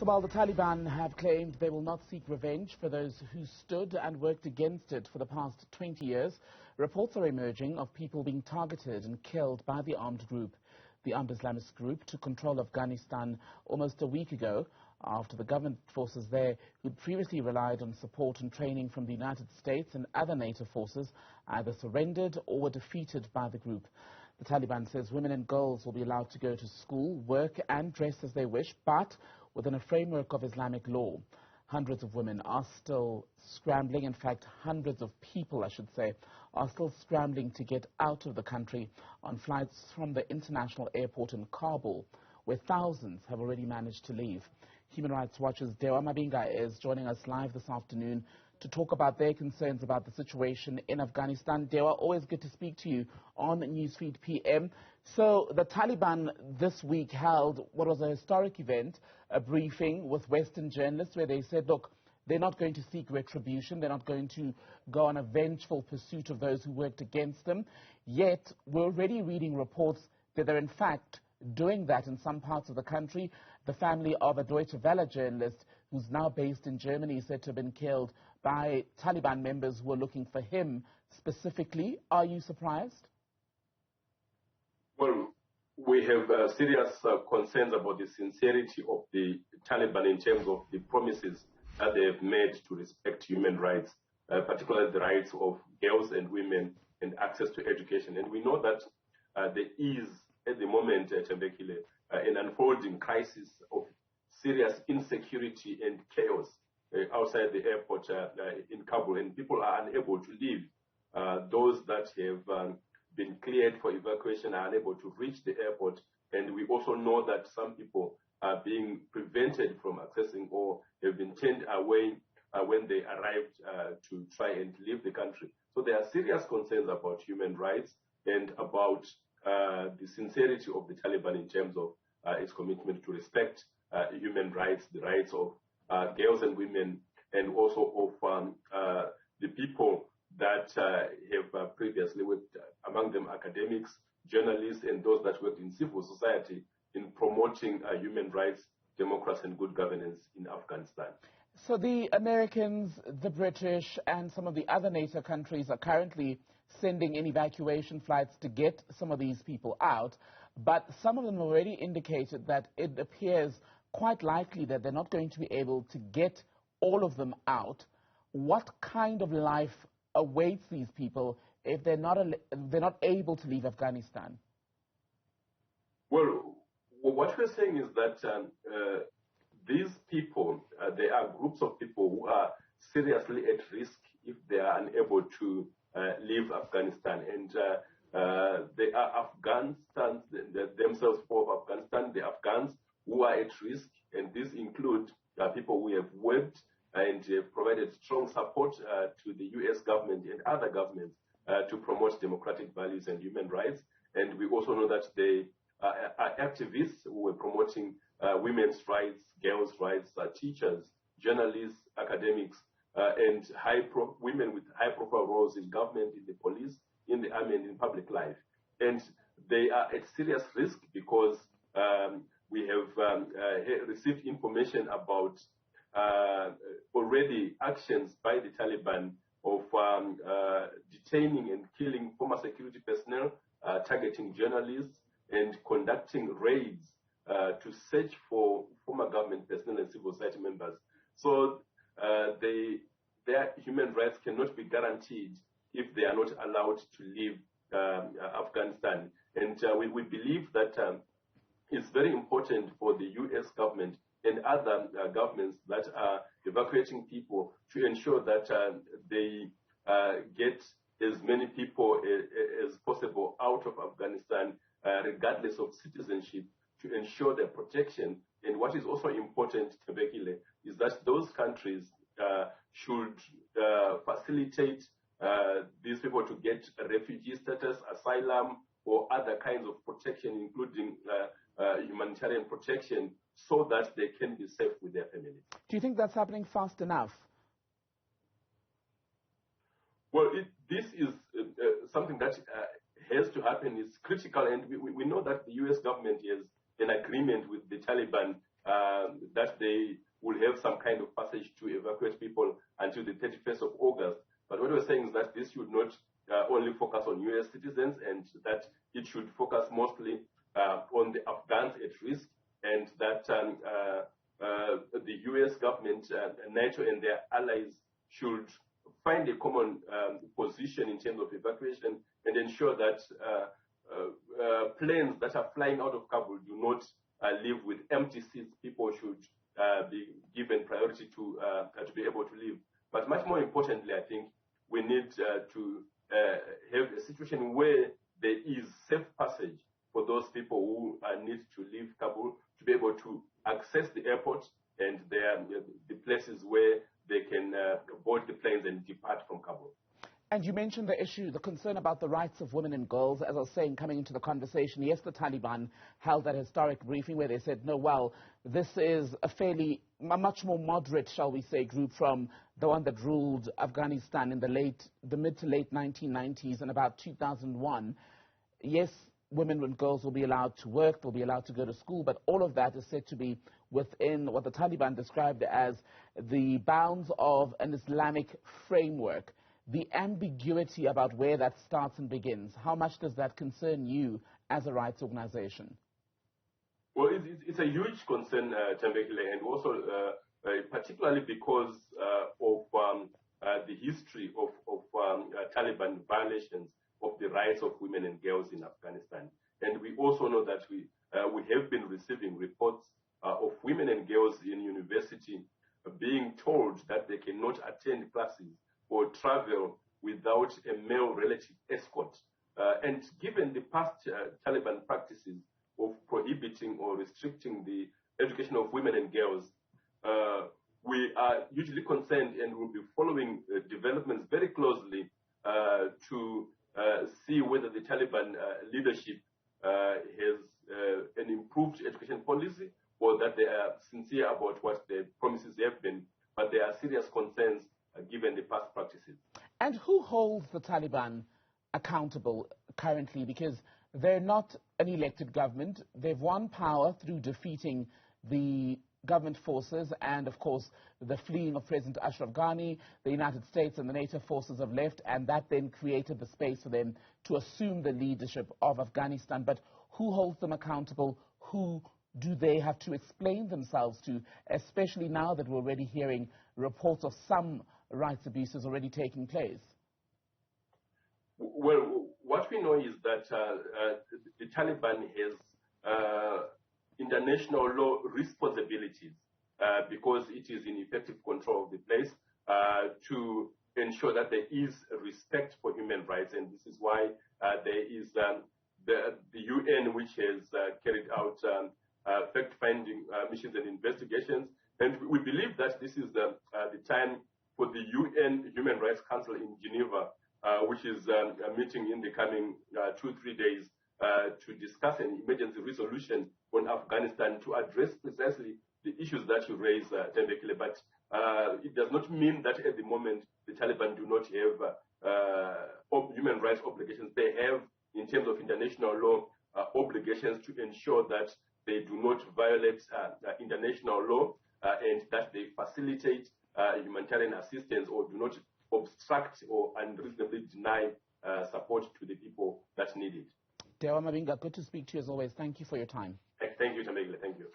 So while the Taliban have claimed they will not seek revenge for those who stood and worked against it for the past 20 years, reports are emerging of people being targeted and killed by the armed group. The armed Islamist group took control of Afghanistan almost a week ago after the government forces there, who'd previously relied on support and training from the United States and other NATO forces, either surrendered or were defeated by the group. The Taliban says women and girls will be allowed to go to school, work and dress as they wish, but within a framework of Islamic law. Hundreds of women are still scrambling. In fact, hundreds of people, I should say, are still scrambling to get out of the country on flights from the international airport in Kabul, where thousands have already managed to leave. Human Rights Watch's Dewa Mavhinga is joining us live this afternoon to talk about their concerns about the situation in Afghanistan. Dewa, always good to speak to you on Newsfeed PM. So the Taliban this week held what was a historic event, a briefing with Western journalists where they said, look, they're not going to seek retribution. They're not going to go on a vengeful pursuit of those who worked against them. Yet we're already reading reports that they're in fact doing that in some parts of the country. The family of a Deutsche Welle journalist who's now based in Germany is said to have been killed by Taliban members who were looking for him specifically. Are you surprised? Well, we have serious concerns about the sincerity of the Taliban in terms of the promises that they have made to respect human rights, particularly the rights of girls and women and access to education. And we know that there is, at the moment, Tembekile, an unfolding crisis of serious insecurity and chaos outside the airport in Kabul, and people are unable to leave. Those that have been cleared for evacuation are unable to reach the airport, and we also know that some people are being prevented from accessing or have been turned away when they arrived to try and leave the country. So there are serious concerns about human rights and about the sincerity of the Taliban in terms of its commitment to respect human rights, the rights of girls and women, and also of the people that have previously worked, among them academics, journalists, and those that worked in civil society in promoting human rights, democracy, and good governance in Afghanistan. So the Americans, the British, and some of the other NATO countries are currently sending in evacuation flights to get some of these people out, but some of them already indicated that it appears quite likely that they're not going to be able to get all of them out. What kind of life awaits these people if they're not able to leave Afghanistan? Well, what we're saying is that these people, there are groups of people who are seriously at risk if they are unable to leave Afghanistan. And they are Afghans themselves for Afghanistan, the Afghans who are at risk, and these include people who have worked and have provided strong support to the U.S. government and other governments to promote democratic values and human rights. And we also know that they are activists who are promoting women's rights, girls' rights, teachers, journalists, academics, and women with high-profile roles in government, in the police, in the army, and in public life. And they are at serious risk because we have received information about already actions by the Taliban of detaining and killing former security personnel, targeting journalists, and conducting raids to search for former government personnel and civil society members. So their human rights cannot be guaranteed if they are not allowed to leave Afghanistan. And we believe that it's very important for the U.S. government and other governments that are evacuating people to ensure that they get as many people as possible out of Afghanistan, regardless of citizenship, to ensure their protection. And what is also important, Tebekile, is that those countries should facilitate these people to get refugee status, asylum, or other kinds of protection, including humanitarian protection, so that they can be safe with their families. Do you think that's happening fast enough? Well, this is something that has to happen. It's critical, and we know that the U.S. government has an agreement with the Taliban that they will have some kind of passage to evacuate people until the 31st of August. But what we're saying is that this should not only focus on U.S. citizens, and that it should focus mostly on the Afghans at risk, and that the U.S. government, NATO and their allies should find a common position in terms of evacuation and ensure that planes that are flying out of Kabul do not leave with empty seats. People should be given priority to be able to leave. But much more importantly, I think we need to have a situation where there is safe passage for those people who need to leave Kabul, to be able to access the airport and the places where they can board the planes and depart from Kabul. And you mentioned the issue, the concern about the rights of women and girls. As I was saying, coming into the conversation, yes, the Taliban held that historic briefing where they said, no, well, this is a much more moderate, shall we say, group from the one that ruled Afghanistan in the mid to late 1990s and about 2001. Yes, women and girls will be allowed to work, they'll be allowed to go to school, but all of that is said to be within what the Taliban described as the bounds of an Islamic framework. The ambiguity about where that starts and begins, how much does that concern you as a rights organization? Well, it's a huge concern, Thembekile, and also particularly because of the history of Taliban violations of the rights of women and girls in Afghanistan. And we also know that we have been receiving reports of women and girls in university being told that they cannot attend classes or travel without a male relative escort. And given the past Taliban practices of prohibiting or restricting the education of women and girls, we are hugely concerned and will be following developments very closely to see whether the Taliban leadership has an improved education policy, or that they are sincere about what their promises have been. But there are serious concerns given the past practices. And who holds the Taliban accountable currently? Because they're not an elected government. They've won power through defeating the government forces and, of course, the fleeing of President Ashraf Ghani. The United States and the NATO forces have left, and that then created the space for them to assume the leadership of Afghanistan. But who holds them accountable? Who do they have to explain themselves to, especially now that we're already hearing reports of some rights abuses already taking place? Well, what we know is that the Taliban has international law responsibilities because it is in effective control of the place to ensure that there is respect for human rights. And this is why there is the UN, which has carried out fact-finding missions and investigations. And we believe that this is the time for the UN Human Rights Council in Geneva, which is meeting in the coming 2-3 days, to discuss an emergency resolution on Afghanistan to address precisely the issues that you raise, Thembekile. But it does not mean that at the moment the Taliban do not have human rights obligations. They have, in terms of international law, obligations to ensure that they do not violate international law and that they facilitate humanitarian assistance or do not obstruct or unreasonably deny support to the people that need it. Dewa Mavhinga, good to speak to you as always. Thank you for your time. Thank you, Thembekile. Thank you.